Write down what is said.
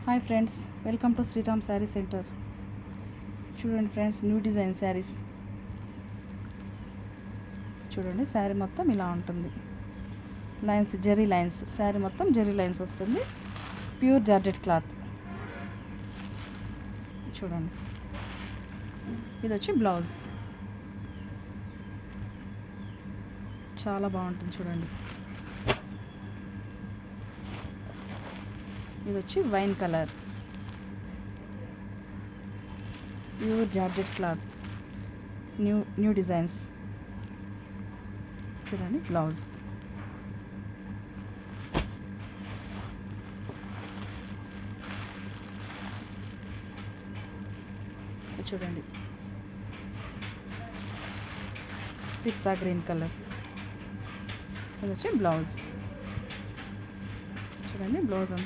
Hi friends, welcome to Sriram sari centre. చూడండి friends, new design saris చూడండి. శారీ మొత్తం ఇలా ఉంటుంది. Lines, zari lines. శారీ మొత్తం జెరీ లైన్స్ వస్తుంది. Pure georgette cloth. చూడండి, ఇది వచ్చి బ్లౌజ్. చాలా బాగుంటుంది చూడండి. ఇది వచ్చి wine colour, pure georgette cloth, new designs. చూడండి బ్లౌజ్. చూడండి, పిస్తా గ్రీన్ కలర్. ఇది వచ్చి బ్లౌజ్. చూడండి బ్లౌజ్.